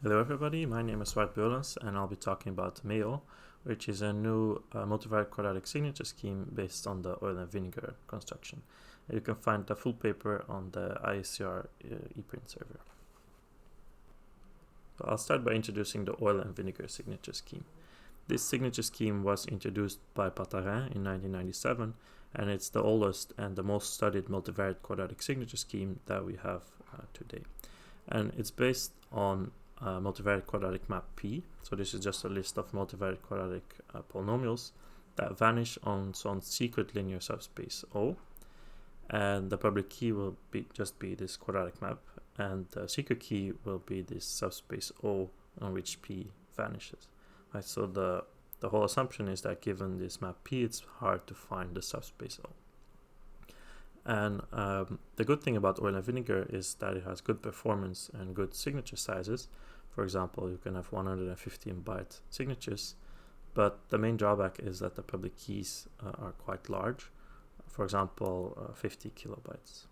Hello everybody, my name is Wout Beulens and I'll be talking about MAYO, which is a new multivariate quadratic signature scheme based on the Oil-and-Vinegar construction. You can find the full paper on the IACR ePrint server. So I'll start by introducing the Oil-and-Vinegar signature scheme. This signature scheme was introduced by Patarin in 1997, and it's the oldest and the most studied multivariate quadratic signature scheme that we have today. And it's based on multivariate quadratic map P. So this is just a list of multivariate quadratic polynomials that vanish on some secret linear subspace O, and the public key will just be this quadratic map, and the secret key will be this subspace O on which P vanishes. Right, so the whole assumption is that given this map P, it's hard to find the subspace O. And the good thing about Oil-and-Vinegar is that it has good performance and good signature sizes. For example, you can have 115 byte signatures, but the main drawback is that the public keys are quite large. For example, 50 kilobytes.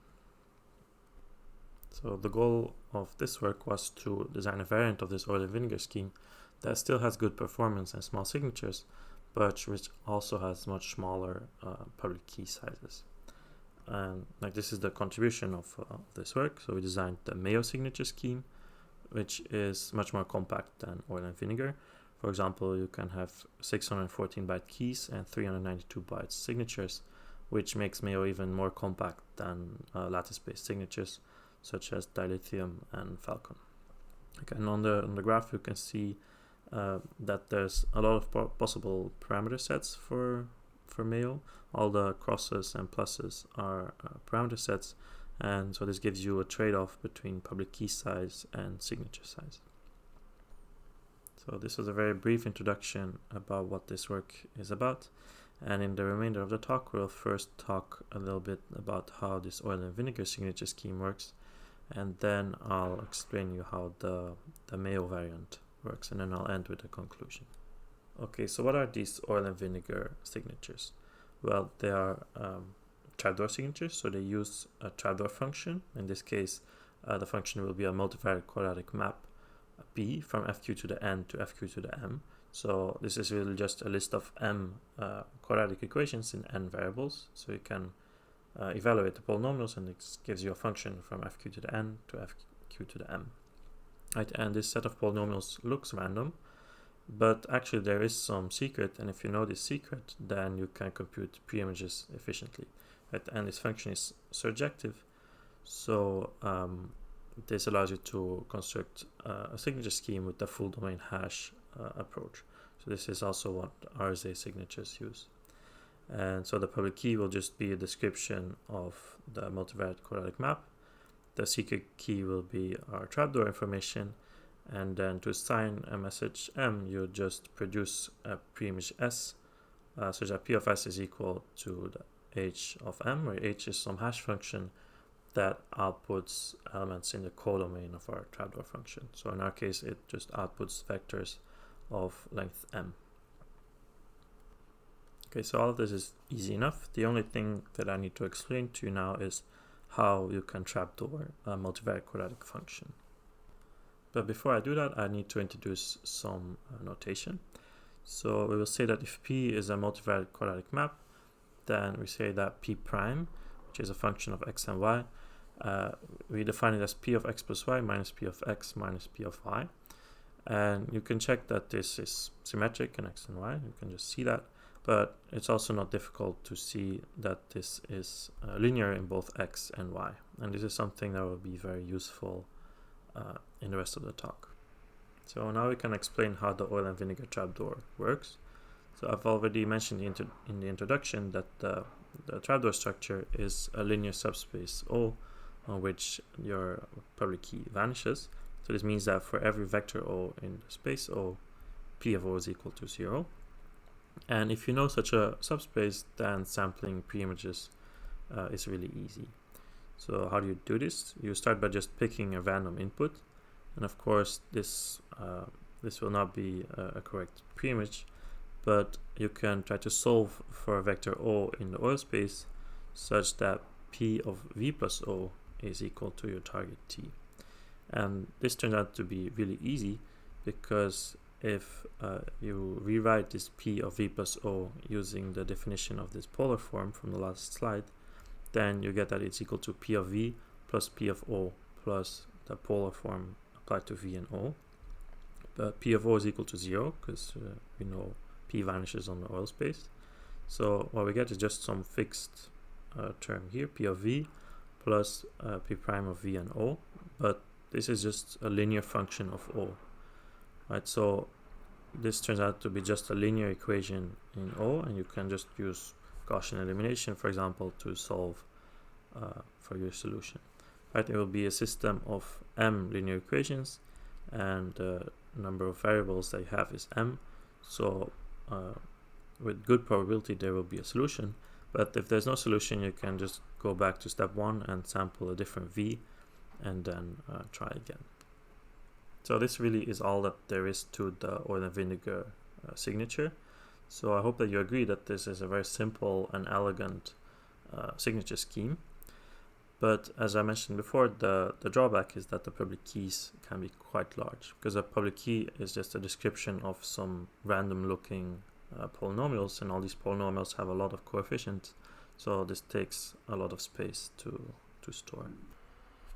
So the goal of this work was to design a variant of this Oil-and-Vinegar scheme that still has good performance and small signatures, but which also has much smaller public key sizes. And this is the contribution of this work. So we designed the MAYO signature scheme, which is much more compact than Oil-and-Vinegar. For example, you can have 614 byte keys and 392 byte signatures, which makes MAYO even more compact than lattice-based signatures such as dilithium and Falcon. Okay, and on the graph you can see that there's a lot of possible parameter sets for MAYO. All the crosses and pluses are parameter sets, and so this gives you a trade-off between public key size and signature size. So this was a very brief introduction about what this work is about, and in the remainder of the talk we'll first talk a little bit about how this Oil-and-Vinegar signature scheme works, and then I'll explain you how the MAYO variant works, and then I'll end with a conclusion. Okay, so what are these Oil-and-Vinegar signatures? Well, they are trapdoor signatures, so they use a trapdoor function. In this case, the function will be a multivariate quadratic map P from fq to the n to fq to the m. So this is really just a list of m quadratic equations in n variables. So you can evaluate the polynomials, and it gives you a function from fq to the n to fq to the m. Right, and this set of polynomials looks random, but actually there is some secret, and if you know this secret, then you can compute pre-images efficiently. Right? And this function is surjective, so this allows you to construct a signature scheme with the full domain hash approach. So this is also what RSA signatures use. And so the public key will just be a description of the multivariate quadratic map. The secret key will be our trapdoor information, and then to assign a message m, you just produce a preimage s, such that p of s is equal to the h of m, where h is some hash function that outputs elements in the codomain of our trapdoor function. So in our case, it just outputs vectors of length m. Okay, so all of this is easy enough. The only thing that I need to explain to you now is how you can trapdoor a multivariate quadratic function. But before I do that, I need to introduce some notation. So we will say that if P is a multivariate quadratic map, then we say that P prime, which is a function of x and y, we define it as P of x plus y minus P of x minus P of y. And you can check that this is symmetric in x and y. You can just see that. But it's also not difficult to see that this is linear in both x and y. And this is something that will be very useful in the rest of the talk. So now we can explain how the Oil-and-Vinegar trapdoor works. So I've already mentioned in the introduction that the trapdoor structure is a linear subspace O on which your public key vanishes. So this means that for every vector O in the space O, P of O is equal to 0. And if you know such a subspace, then sampling pre-images is really easy. So how do you do this? You start by just picking a random input, and of course this will not be a correct pre-image, but you can try to solve for a vector O in the oil space such that P of V plus O is equal to your target T. And this turned out to be really easy, because if you rewrite this P of V plus O using the definition of this polar form from the last slide, then you get that it's equal to P of V plus P of O plus the polar form applied to V and O. But P of O is equal to 0, because we know P vanishes on the oil space. So what we get is just some fixed term here, P of V plus P prime of V and O, but this is just a linear function of O, right? So this turns out to be just a linear equation in O, and you can just use Gaussian elimination, for example, to solve for your solution, right? It will be a system of m linear equations, and the number of variables that you have is m. So with good probability there will be a solution, but if there's no solution, you can just go back to step 1 and sample a different V, and then try again. So this really is all that there is to the oil-and-vinegar signature. So I hope that you agree that this is a very simple and elegant signature scheme. But as I mentioned before, the drawback is that the public keys can be quite large, because a public key is just a description of some random looking polynomials, and all these polynomials have a lot of coefficients, so this takes a lot of space to store.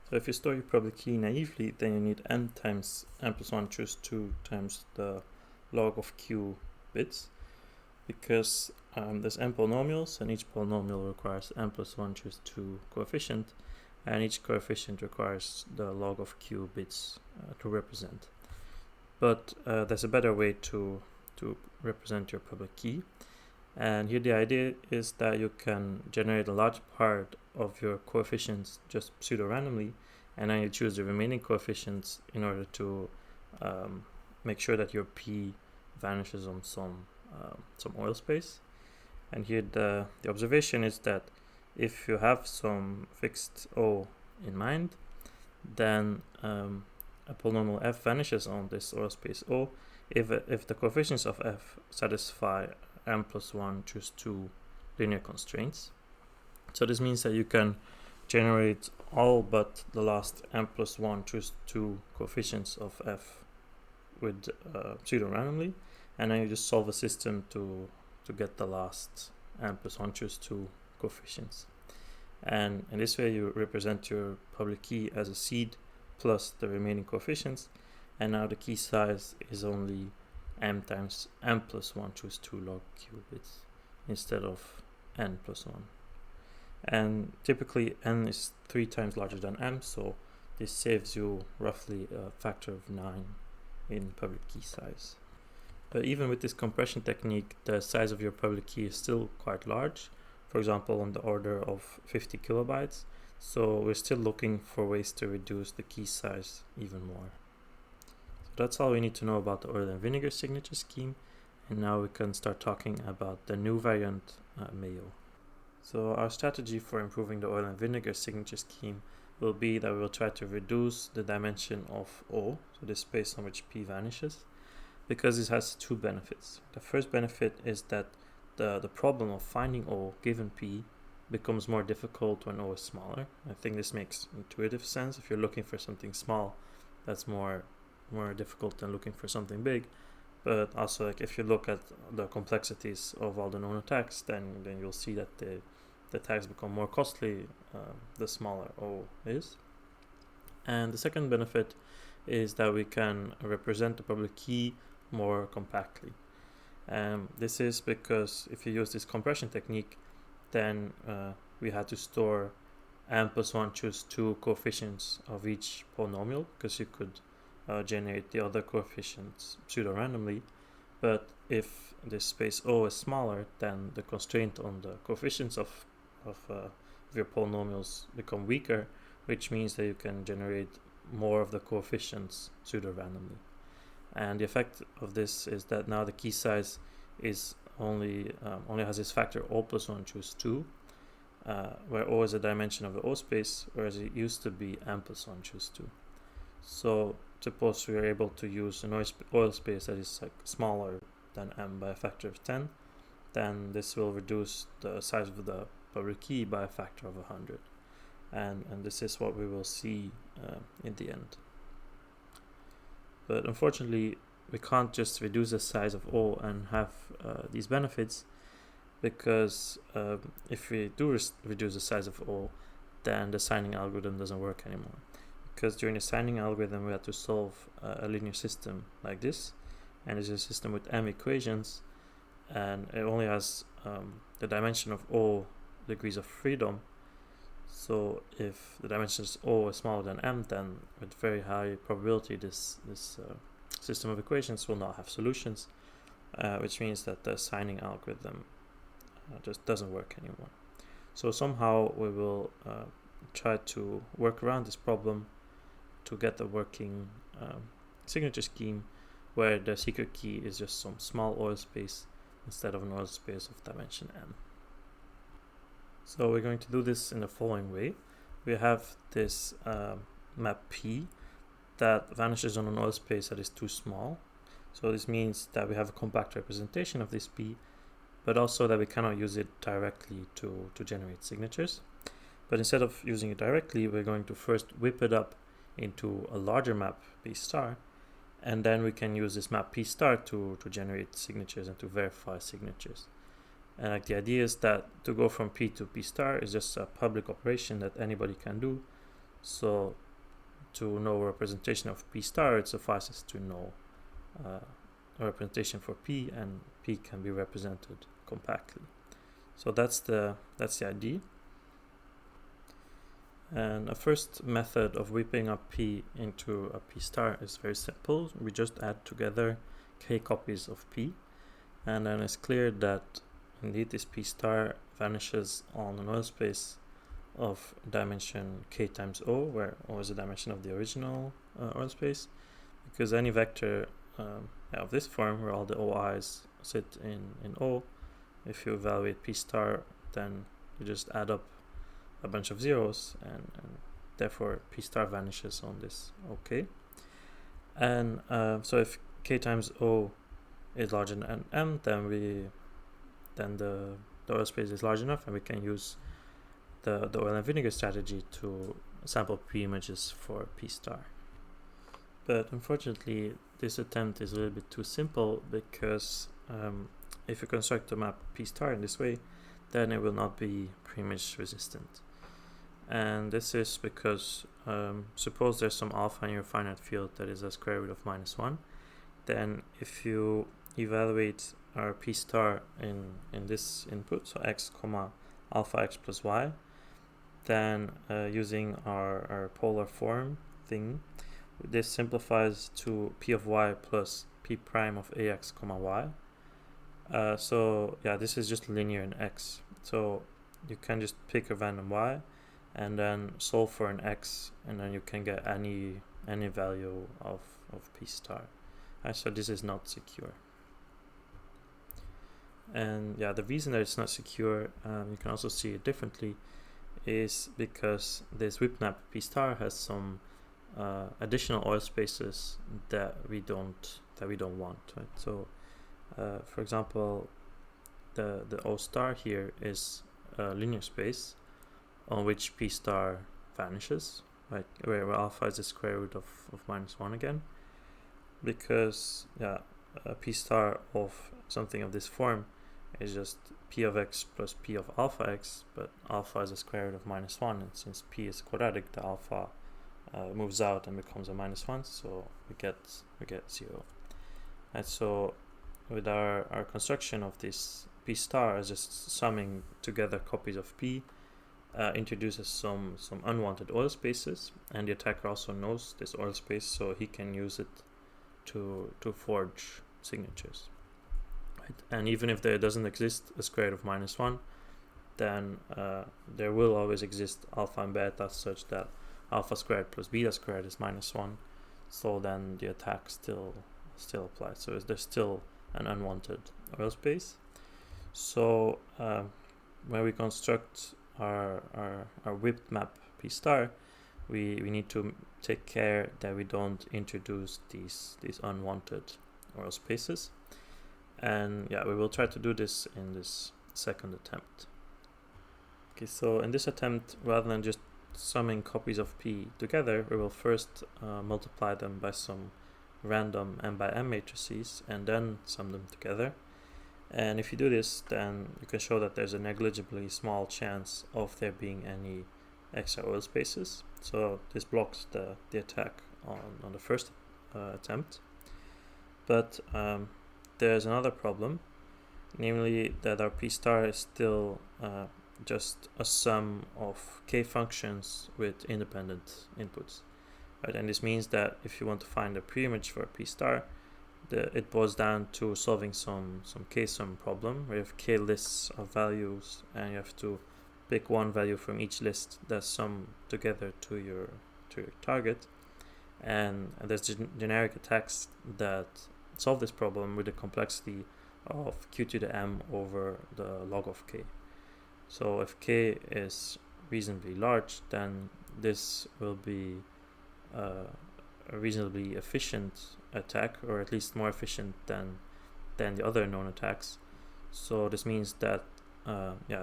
So if you store your public key naively, then you need n times n plus 1 choose 2 times the log of q bits, because there's n polynomials, and each polynomial requires n plus 1 choose 2 coefficient, and each coefficient requires the log of q bits to represent. But there's a better way to represent your public key, and here the idea is that you can generate a large part of your coefficients just pseudo-randomly, and then you choose the remaining coefficients in order to make sure that your P vanishes on some oil space. And here the observation is that if you have some fixed O in mind, then a polynomial f vanishes on this oil space O if the coefficients of f satisfy m plus 1 choose 2 linear constraints. So this means that you can generate all but the last m plus 1 choose 2 coefficients of f with pseudo-randomly, and then you just solve a system to get the last m plus 1 choose 2 coefficients. And in this way you represent your public key as a seed plus the remaining coefficients, and now the key size is only m times m plus 1 choose 2 log q bits instead of n plus 1. And typically n is 3 times larger than m, so this saves you roughly a factor of 9 in public key size. But even with this compression technique, the size of your public key is still quite large, for example on the order of 50 kilobytes, so we're still looking for ways to reduce the key size even more. So that's all we need to know about the oil-and-vinegar signature scheme, and now we can start talking about the new variant, MAYO. So our strategy for improving the oil-and-vinegar signature scheme will be that we will try to reduce the dimension of O, so this space on which P vanishes, because this has two benefits. The first benefit is that the problem of finding O given P becomes more difficult when O is smaller. I think this makes intuitive sense. If you're looking for something small, that's more difficult than looking for something big. But also, like, if you look at the complexities of all the known attacks, then you'll see that the attacks become more costly the smaller O is. And the second benefit is that we can represent the public key more compactly. This is because if you use this compression technique, then we had to store m plus 1 choose 2 coefficients of each polynomial, because you could generate the other coefficients pseudo-randomly. But if this space O is smaller, then the constraint on the coefficients of your polynomials become weaker, which means that you can generate more of the coefficients pseudo-randomly. And the effect of this is that now the key size is only has this factor O plus 1 choose 2, where O is a dimension of the O space, whereas it used to be m plus 1 choose 2. So suppose we are able to use an oil space that is like smaller than m by a factor of 10, then this will reduce the size of the public key by a factor of 100. And this is what we will see in the end. But unfortunately, we can't just reduce the size of O and have these benefits, because if we do reduce the size of O, then the signing algorithm doesn't work anymore. Because during the signing algorithm, we had to solve a linear system like this, and it's a system with m equations, and it only has the dimension of O degrees of freedom. So if the dimensions O is smaller than m, then with very high probability this system of equations will not have solutions, which means that the signing algorithm just doesn't work anymore. So somehow we will try to work around this problem to get a working signature scheme where the secret key is just some small oil space instead of an oil space of dimension m. So we're going to do this in the following way. We have this map P that vanishes on an oil space that is too small. So this means that we have a compact representation of this P, but also that we cannot use it directly to generate signatures. But instead of using it directly, we're going to first whip it up into a larger map P star, and then we can use this map P star to generate signatures and to verify signatures. And like the idea is that to go from P to P star is just a public operation that anybody can do. So to know a representation of P star, it suffices to know a representation for P, and P can be represented compactly. So that's the idea. And a first method of whipping up P into a P star is very simple. We just add together k copies of P, and then it's clear that indeed this P star vanishes on an oil space of dimension k times O, where O is the dimension of the original oil space, because any vector of this form, where all the OI's sit in O, if you evaluate P star, then you just add up a bunch of zeros, and therefore P star vanishes on this OK. And so if k times O is larger than m, then the oil space is large enough, and we can use the oil and vinegar strategy to sample P images for P star. But unfortunately, this attempt is a little bit too simple, because if you construct a map P star in this way, then it will not be pre-image resistant. And this is because suppose there's some alpha in your finite field that is a square root of -1, then if you evaluate our P star in this input, so x comma alpha x plus y, then using our polar form thing, this simplifies to P of y plus P prime of ax comma y. So yeah, this is just linear in x. So you can just pick a random y and then solve for an x, and then you can get any value of P star. So this is not secure. And yeah, the reason that it's not secure, you can also see it differently, is because this whip map P star has some additional oil spaces that we don't want, right? So for example, the O star here is a linear space on which P star vanishes, right? Where alpha is the square root of -1 again, because yeah, a P star of something of this form is just P of x plus P of alpha x, but alpha is the square root of -1, and since P is quadratic, the alpha moves out and becomes a -1, so we get 0. And so with our construction of this P star as just summing together copies of P, introduces some unwanted oil spaces, and the attacker also knows this oil space, so he can use it to forge signatures. Right? And even if there doesn't exist a square root of -1, then there will always exist alpha and beta such that alpha squared plus beta squared is -1, so then the attack still applies. So there's still an unwanted oil space. So when we construct our whipped map P star, we need to take care that we don't introduce these unwanted oil spaces. And yeah, we will try to do this in this second attempt. Okay, so in this attempt, rather than just summing copies of P together, we will first multiply them by some random m by m matrices and then sum them together. And if you do this, then you can show that there's a negligibly small chance of there being any extra oil spaces. So this blocks the attack on the first attempt. But there's another problem, namely that our P star is still just a sum of k functions with independent inputs. Right? And this means that if you want to find a preimage for a P star, it boils down to solving some k-sum problem where you have k lists of values and you have to pick one value from each list that sum together to your target. And there's generic attacks that solve this problem with a complexity of q to the m over the log of k. So if k is reasonably large, then this will be a reasonably efficient attack, or at least more efficient than the other known attacks. So this means that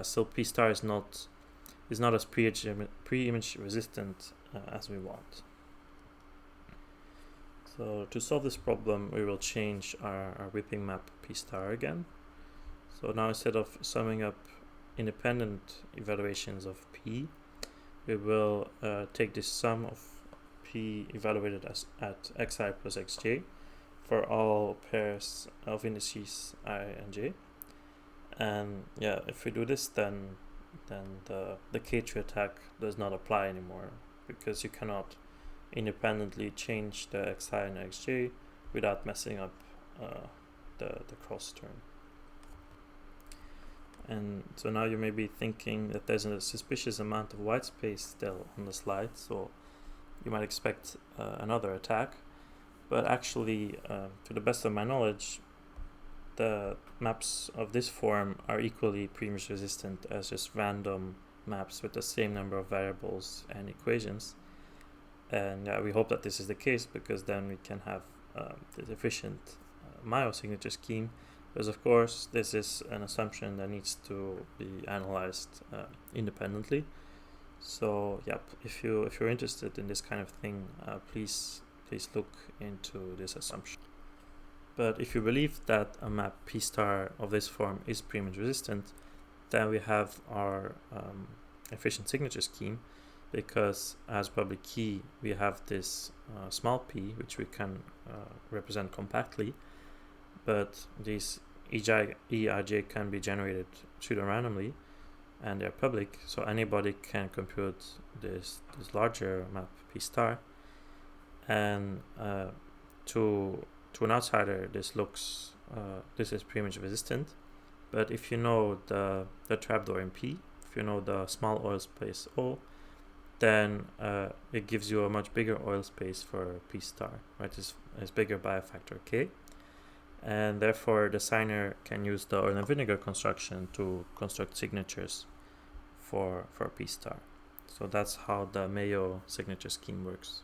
still P star is not as pre-image resistant as we want. So to solve this problem, we will change our whipping map P star again. So now instead of summing up independent evaluations of P, we will take this sum of P evaluated at xi plus xj for all pairs of indices I and j. And if we do this, then the k-tree attack does not apply anymore, because you cannot independently change the xi and xj without messing up the cross term. And so now you may be thinking that there's a suspicious amount of white space still on the slide, so you might expect another attack. But actually, to the best of my knowledge, the maps of this form are equally pre-image resistant as just random maps with the same number of variables and equations. And we hope that this is the case, because then we can have this efficient MAYO signature scheme. Because of course, this is an assumption that needs to be analyzed independently. So if you're interested in this kind of thing, please look into this assumption. But if you believe that a map P star of this form is pre-image resistant, then we have our efficient signature scheme, because as public key we have this small p, which we can represent compactly, but these EIJ can be generated pseudo-randomly and they're public, so anybody can compute this larger map P star. And to an outsider, this is pre-image resistant. But if you know the trapdoor in P, if you know the small oil space O, then it gives you a much bigger oil space for P star, right? It's bigger by a factor k. And therefore the signer can use the Oil-and-Vinegar construction to construct signatures for P star. So that's how the MAYO signature scheme works.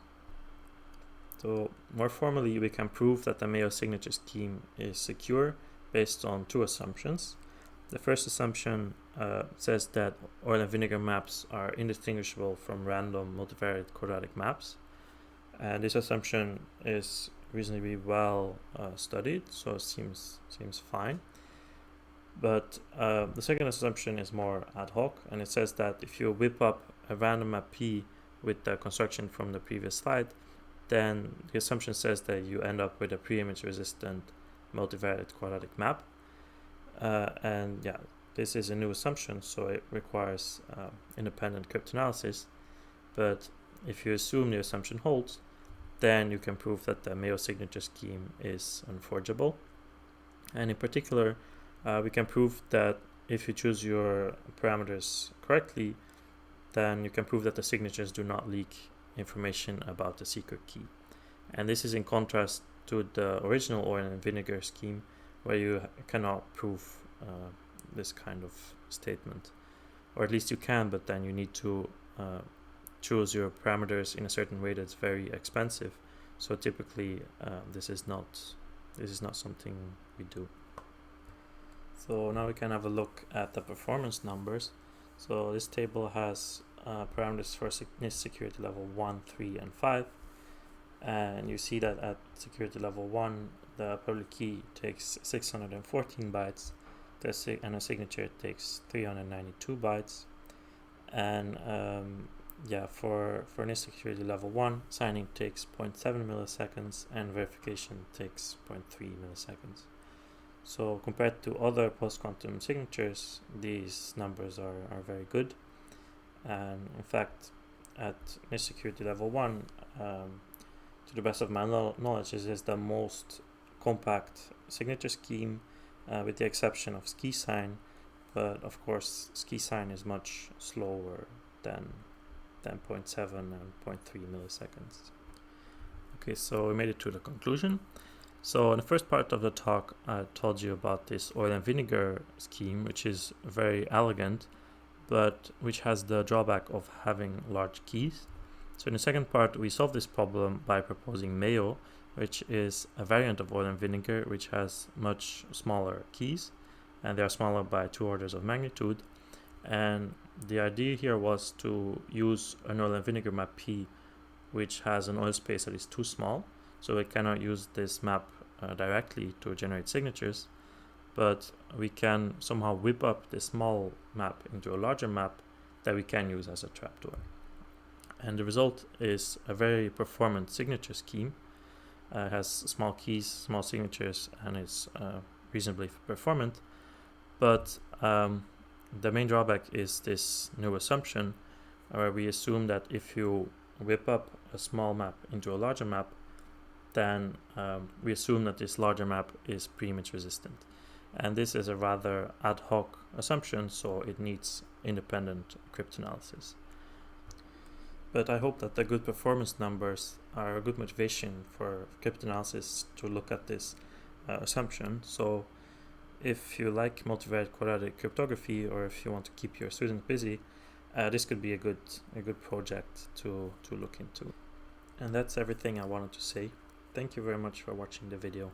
So more formally, we can prove that the MAYO signature scheme is secure based on two assumptions. The first assumption says that Oil-and-Vinegar maps are indistinguishable from random multivariate quadratic maps. And this assumption is reasonably well studied, so it seems fine. But the second assumption is more ad hoc, and it says that if you whip up a random map P with the construction from the previous slide, then the assumption says that you end up with a pre-image resistant multivariate quadratic map. This is a new assumption, so it requires independent cryptanalysis. But if you assume the assumption holds, then you can prove that the MAYO signature scheme is unforgeable. And in particular, we can prove that if you choose your parameters correctly, then you can prove that the signatures do not leak information about the secret key. And this is in contrast to the original Oil-and-Vinegar scheme, where you cannot prove this kind of statement. Or at least you can, but then you need to choose your parameters in a certain way that's very expensive. So typically this is not something we do. So now we can have a look at the performance numbers. So this table has parameters for security level 1, 3, and 5. And you see that at security level 1, the public key takes 614 bytes, and a signature takes 392 bytes. And yeah, for NIST security level 1, signing takes 0.7 milliseconds and verification takes 0.3 milliseconds. So compared to other post-quantum signatures, these numbers are very good. And in fact, at NIST security level 1, to the best of my knowledge, this is the most compact signature scheme, with the exception of SkiSign. But of course, SkiSign is much slower than 0.7 and 0.3 milliseconds. Okay, so we made it to the conclusion. So in the first part of the talk, I told you about this oil and vinegar scheme, which is very elegant, but which has the drawback of having large keys. So in the second part, we solve this problem by proposing MAYO, which is a variant of oil and vinegar, which has much smaller keys, and they are smaller by 2 orders of magnitude. And the idea here was to use an oil and vinegar map P, which has an oil space that is too small, so we cannot use this map directly to generate signatures, but we can somehow whip up this small map into a larger map that we can use as a trapdoor. And the result is a very performant signature scheme. It has small keys, small signatures, and it's reasonably performant. But the main drawback is this new assumption, where we assume that if you whip up a small map into a larger map, then we assume that this larger map is pre-image resistant. And this is a rather ad hoc assumption, so it needs independent cryptanalysis. But I hope that the good performance numbers are a good motivation for cryptanalysis to look at this assumption. So if you like multivariate quadratic cryptography, or if you want to keep your students busy, this could be a good project to look into. And that's everything I wanted to say. Thank you very much for watching the video.